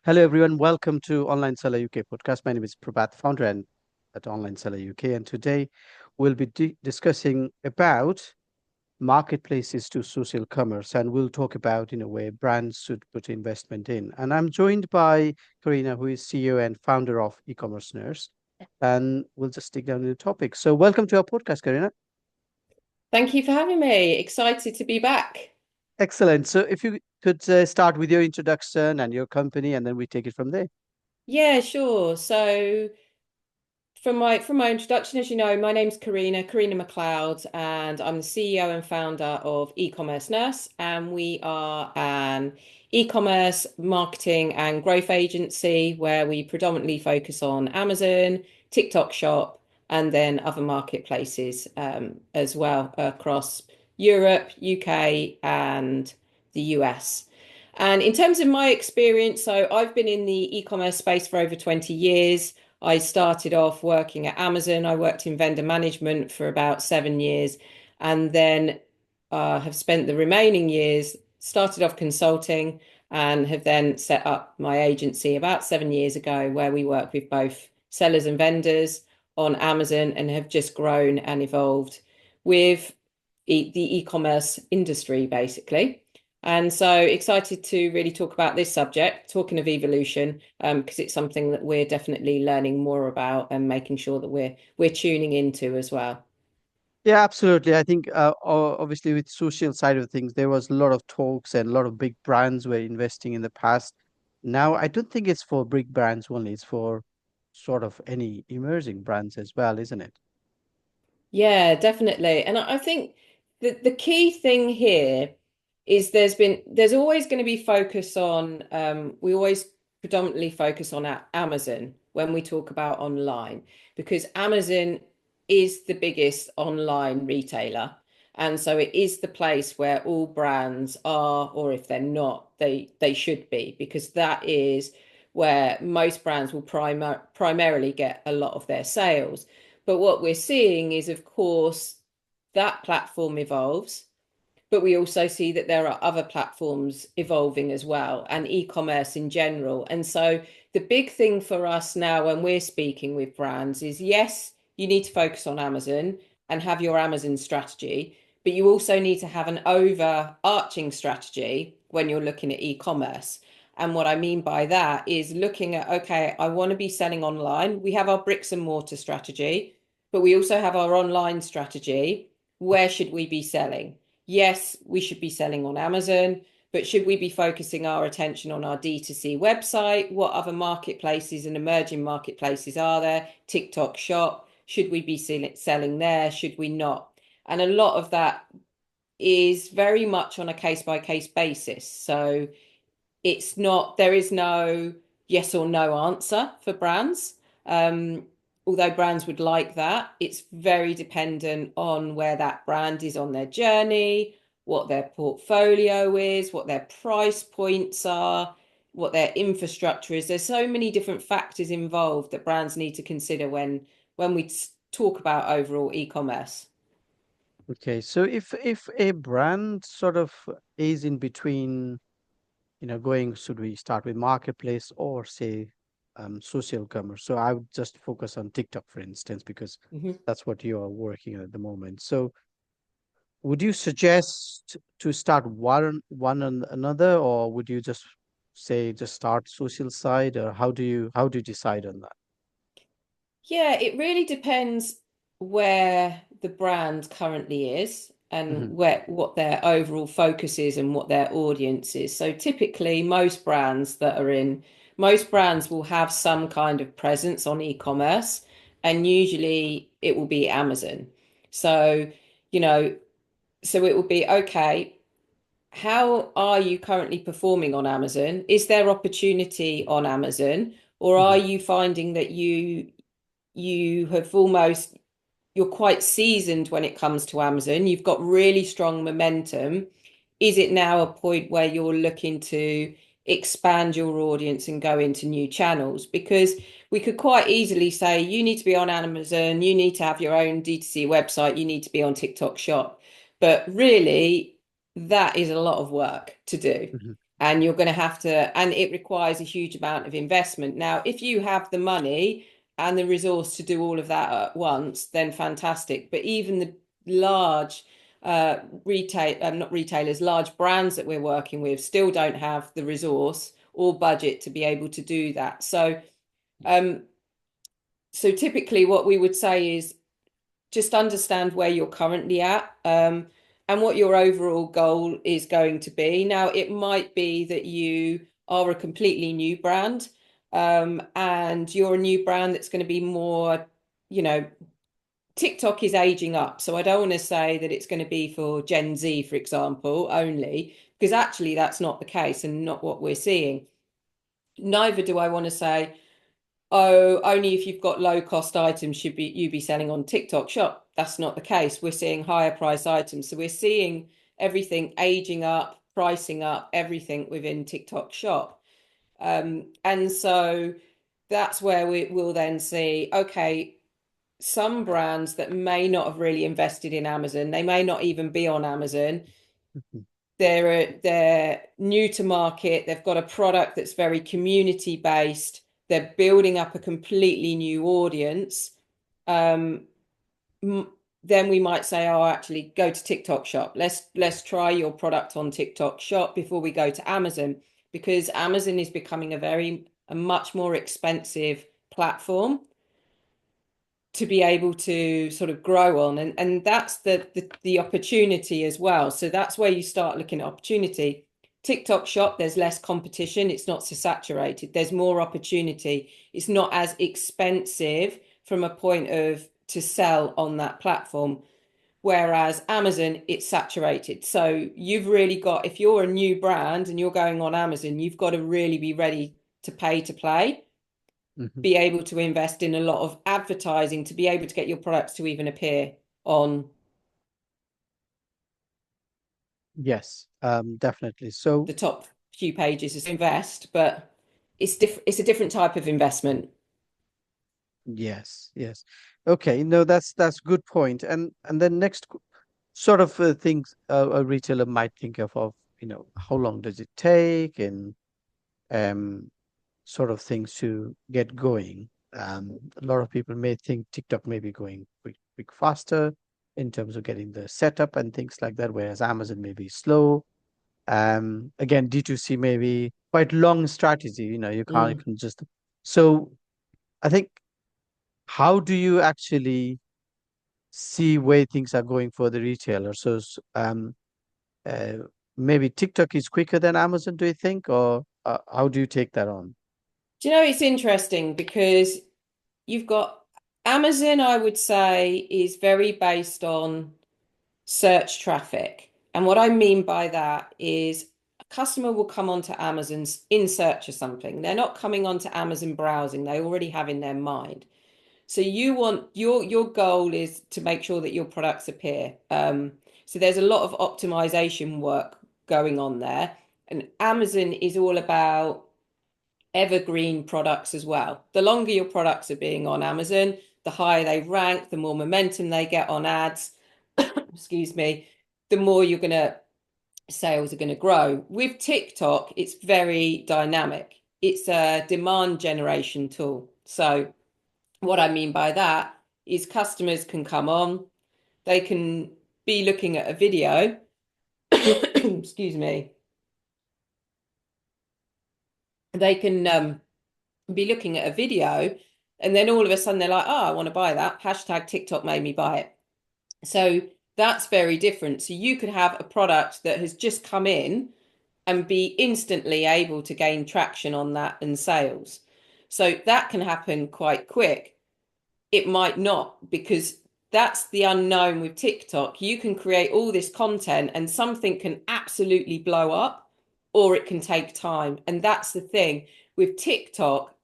Hello, everyone. Welcome to Online Seller UK podcast. My name is Prabhat, founder and at Online Seller UK, and today we'll be discussing about marketplaces to social commerce, and we'll talk about where brands should put investment in. And I'm joined by Carina, who is CEO and founder of e-commerce nurse, and we'll just dig down into the topic. So, welcome to our podcast, Carina. Thank you for having me. Excited to be back. Excellent. So, if you could start with your introduction and your company, and then we take it from there. Yeah, sure. So from my introduction, as you know, my name's Carina McLeod, and I'm the CEO and founder of e-commerce nurse, and we are an e-commerce marketing and growth agency where we predominantly focus on Amazon, TikTok Shop, and then other marketplaces as well across Europe, UK, and the US. And in terms of my experience, so I've been in the e-commerce space for over 20 years. I started off working at Amazon. I worked in vendor management for about 7 years, and then have spent the remaining years, started off consulting, and have then set up my agency about 7 years ago, where we work with both sellers and vendors on Amazon and have just grown and evolved with the e-commerce industry, basically. And so excited to really talk about this subject, talking of evolution, because it's something that we're definitely learning more about and making sure that we're tuning into as well. Yeah, absolutely. I think obviously with social side of things, there was a lot of talks and a lot of big brands were investing in the past. Now, I don't think it's for big brands only. It's for sort of any emerging brands as well, isn't it? Yeah, definitely. And I think the key thing here is there's always going to be focus on we always predominantly focus on Amazon when we talk about online, because Amazon is the biggest online retailer. And so it is the place where all brands are, or if they're not, they should be, because that is where most brands will primarily get a lot of their sales. But what we're seeing is, of course, that platform evolves, but we also see that there are other platforms evolving as well, and e-commerce in general. And so the big thing for us now when we're speaking with brands is, yes, you need to focus on Amazon and have your Amazon strategy, but you also need to have an overarching strategy when you're looking at e-commerce. And what I mean by that is looking at, okay, I want to be selling online. We have our bricks and mortar strategy, but we also have our online strategy. Where should we be selling? Yes, we should be selling on Amazon, but should we be focusing our attention on our D2C website? What other marketplaces and emerging marketplaces are there? TikTok Shop, should we be selling there? Should we not? And a lot of that is very much on a case by case basis. So it's not, there is no yes or no answer for brands. Um, Although brands would like that, it's very dependent on where that brand is on their journey, what their portfolio is, what their price points are, what their infrastructure is. There's so many different factors involved that brands need to consider when we talk about overall e-commerce. Okay, so if a brand sort of is in between, going, should we start with marketplace or say social commerce? So I would just focus on TikTok, for instance, because Mhm. that's what you are working on at the moment. So would you suggest to start one and another, or would you just say just start social side, or how do you decide on that? Yeah, it really depends where the brand currently is and Hmm. where what their overall focus is and what their audience is. So typically most brands will have some kind of presence on e-commerce, and usually it will be Amazon. So, you know, so it will be okay, how are you currently performing on Amazon? Is there opportunity on Amazon? Or are Hmm. you finding that you have almost you're quite seasoned when it comes to Amazon. You've got really strong momentum. Is it now a point where you're looking to expand your audience and go into new channels? Because we could quite easily say you need to be on Amazon, you need to have your own D2C website, you need to be on TikTok Shop. But really, that is a lot of work to do. and you're going to have to, and it requires a huge amount of investment. Now, if you have the money and the resource to do all of that at once, then fantastic. But even the large not retailers, large brands that we're working with still don't have the resource or budget to be able to do that. Um, so typically what we would say is just understand where you're currently at, and what your overall goal is going to be. Now, it might be that you are a completely new brand, and you're a new brand that's going to be more, you know, TikTok is aging up. So I don't want to say that it's going to be for Gen Z, for example, only, because actually that's not the case and not what we're seeing. Neither do I want to say, oh, only if you've got low cost items should be you be selling on TikTok Shop. That's not the case. We're seeing higher price items. So we're seeing everything aging up, pricing up, everything within TikTok Shop. And so that's where we will then see, okay, some brands that may not have really invested in Amazon, they may not even be on Amazon. Mhm. They're new to market. They've got a product that's very community based. They're building up a completely new audience. Um, then we might say, oh, actually, go to TikTok Shop. Let's try your product on TikTok Shop before we go to Amazon, because Amazon is becoming a much more expensive platform to be able to sort of grow on, and that's the opportunity as well. So that's where you start looking at opportunity. TikTok Shop, there's less competition, it's not so saturated, there's more opportunity, it's not as expensive from a point of to sell on that platform, whereas Amazon, it's saturated. So you've really got, if you're a new brand and you're going on Amazon, you've got to really be ready to pay to play, Mhm. be able to invest in a lot of advertising to be able to get your products to even appear on Yes, definitely. So, the top few pages to invest, but it's a different type of investment. yes, yes. Okay, no, that's good point. And then next sort of things a retailer might think of, how long does it take and um sort of things to get going. A lot of people may think TikTok may be going quick faster in terms of getting the setup and things like that, whereas Amazon may be slow. Again, D2C may be quite long strategy, you can't you Mm. can just so I think how do you actually see where things are going for the retailer? So uh, maybe TikTok is quicker than Amazon, do you think, or how do you take that on? Do you know, it's interesting because you've got Amazon, I would say, is very based on search traffic. And what I mean by that is a customer will come onto Amazon's in search of something. They're not coming onto Amazon browsing, they already have in their mind. So you want your goal is to make sure that your products appear. So there's a lot of optimization work going on there. And Amazon is all about evergreen products as well. The longer your products are being on Amazon, the higher they rank, the more momentum they get on ads, excuse me, the more you're gonna sales are going to grow. With TikTok, it's very dynamic. It's a demand generation tool. So what I mean by that is customers can come on, they can be looking at a video, excuse me, they can be looking at a video, and then all of a sudden they're like, oh, I want to buy that. Hashtag TikTok made me buy it. So that's very different. So you could have a product that has just come in and be instantly able to gain traction on that and sales. So that can happen quite quick. It might not, because that's the unknown with TikTok. You can create all this content and something can absolutely blow up, or it can take time. And that's the thing with TikTok,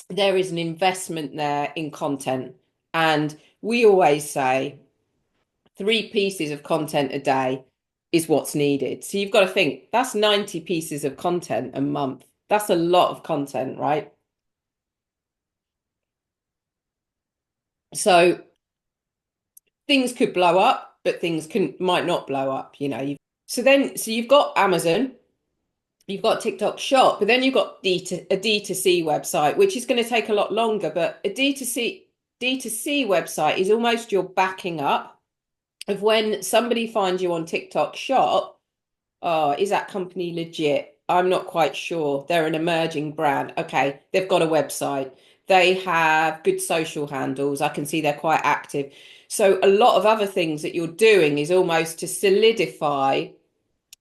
there is an investment there in content. And we always say 3 pieces of content a day is what's needed. So you've got to think that's 90 pieces of content a month. That's a lot of content, right? So things could blow up, but things can might not blow up. So you've got Amazon. you've got TikTok Shop, but then you've got a D2C website, which is going to take a lot longer. But a D2C website is almost your backing up of when somebody finds you on TikTok Shop. Oh, is that company legit? I'm not quite sure. They're an emerging brand. Okay, they've got a website. They have good social handles. I can see they're quite active. So a lot of other things that you're doing is almost to solidify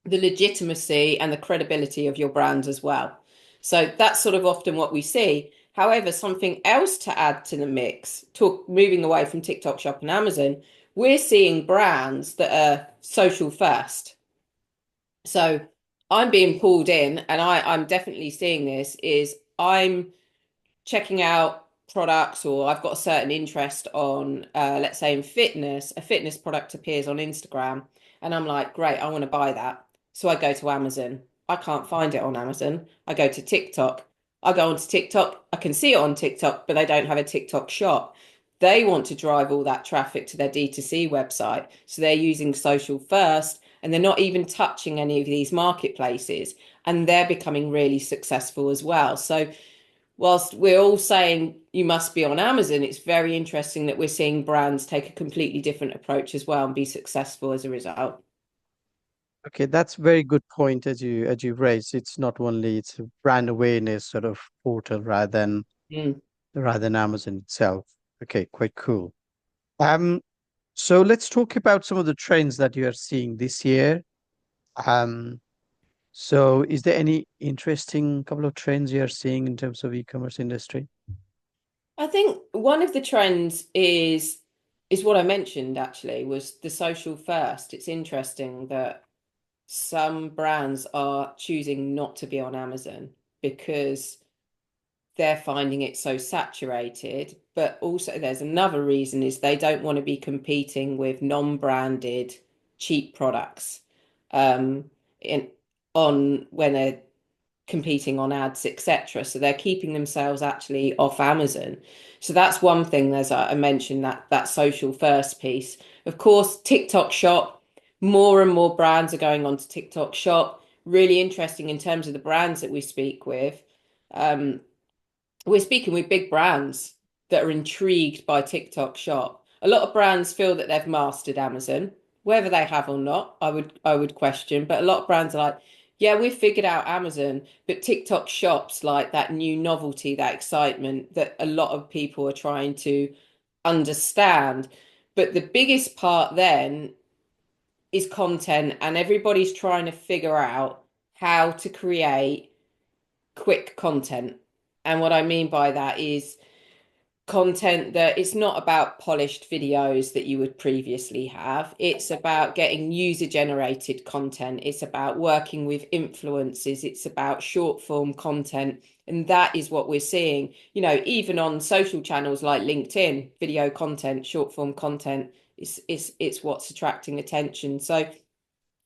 the legitimacy and the credibility of your brand as well. So that's sort of often what we see. However, something else to add to the mix, moving away from TikTok Shop and Amazon, we're seeing brands that are social first. So I'm being pulled in, and I'm definitely seeing this, is I'm checking out products, or I've got a certain interest on, let's say in fitness, a fitness product appears on Instagram, and I'm like, great, I want to buy that. So I go to Amazon. I can't find it on Amazon. I go to TikTok. I go onto TikTok. I can see it on TikTok, but they don't have a TikTok shop. They want to drive all that traffic to their D2C website. So they're using social first, and they're not even touching any of these marketplaces. And they're becoming really successful as well. So whilst we're all saying you must be on Amazon, it's very interesting that we're seeing brands take a completely different approach as well and be successful as a result. Okay, that's very good point as you raised. It's not only it's a brand awareness sort of portal Mm. rather than Amazon itself. Okay, quite cool. Um, so let's talk about some of the trends that you are seeing this year. Um, so is there any interesting couple of trends you are seeing in terms of e-commerce industry? I think one of the trends is what I mentioned actually was the social first. It's interesting that some brands are choosing not to be on Amazon because they're finding it so saturated. But also, there's another reason is they don't want to be competing with non-branded cheap products um, in on when they're competing on ads, etc. So they're keeping themselves actually off Amazon. So that's one thing. As I mentioned, that social first piece. Of course, TikTok Shop. More and more brands are going on to TikTok Shop. Really interesting in terms of the brands that we speak with. Um, we're speaking with big brands that are intrigued by TikTok Shop. A lot of brands feel that they've mastered Amazon, whether they have or not, I would question. But a lot of brands are like, yeah, we've figured out Amazon, but TikTok Shop's like that new novelty, that excitement that a lot of people are trying to understand. But the biggest part then is content, and everybody's trying to figure out how to create quick content. And what I mean by that is content that it's not about polished videos that you would previously have. It's about getting user generated content. It's about working with influencers. It's about short form content. And that is what we're seeing, even on social channels like LinkedIn, video content, short form content. It's what's attracting attention. So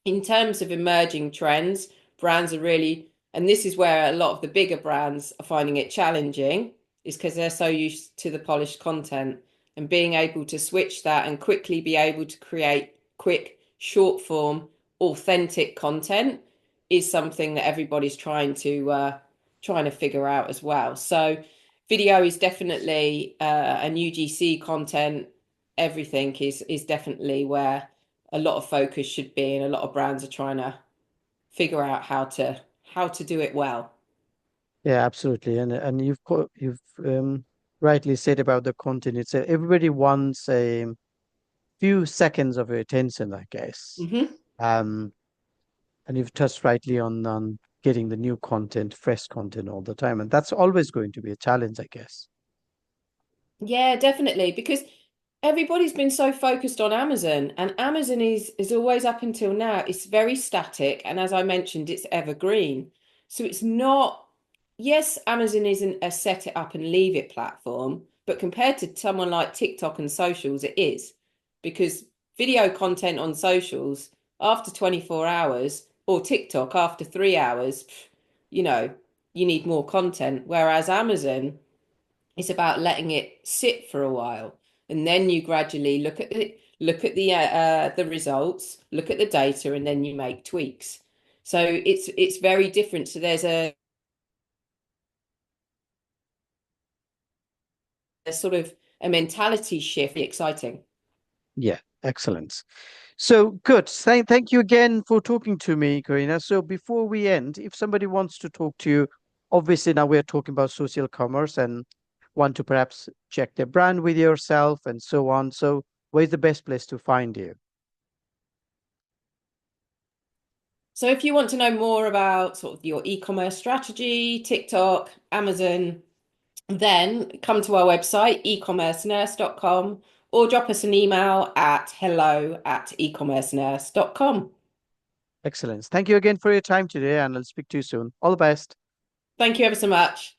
in terms of emerging trends, brands are really, and this is where a lot of the bigger brands are finding it challenging, is because they're so used to the polished content, and being able to switch that and quickly be able to create quick, short form, authentic content is something that everybody's trying to figure out as well. So video is definitely and UGC content, everything is definitely where a lot of focus should be, and a lot of brands are trying to figure out how to do it well. Yeah, absolutely. And you've rightly said about the content. It's everybody wants a few seconds of your attention, I guess. Hmm. Um, and you've touched rightly on getting the new content, fresh content all the time, and that's always going to be a challenge, I guess. Yeah, definitely, because everybody's been so focused on Amazon, and Amazon is always up until now, it's very static, and as I mentioned, it's evergreen. So it's not, yes, Amazon isn't a set it up and leave it platform, but compared to someone like TikTok and socials, it is. Because video content on socials after 24 hours, or TikTok after 3 hours, you know, you need more content. Whereas Amazon, it's about letting it sit for a while, and then you gradually look at the results, look at the data, and then you make tweaks. So it's very different. So there's a sort of a mentality shift. Exciting. Yeah, excellent. So good. Thank you again for talking to me, Karina. So before we end, if somebody wants to talk to you, obviously now we're talking about social commerce and want to perhaps check their brand with yourself and so on. So where's the best place to find you? So if you want to know more about sort of your e-commerce strategy, TikTok, Amazon, then come to our website, ecommercenurse.com, or drop us an email at hello@ecommercenurse.com. Excellent. Thank you again for your time today, and I'll speak to you soon. All the best. Thank you ever so much.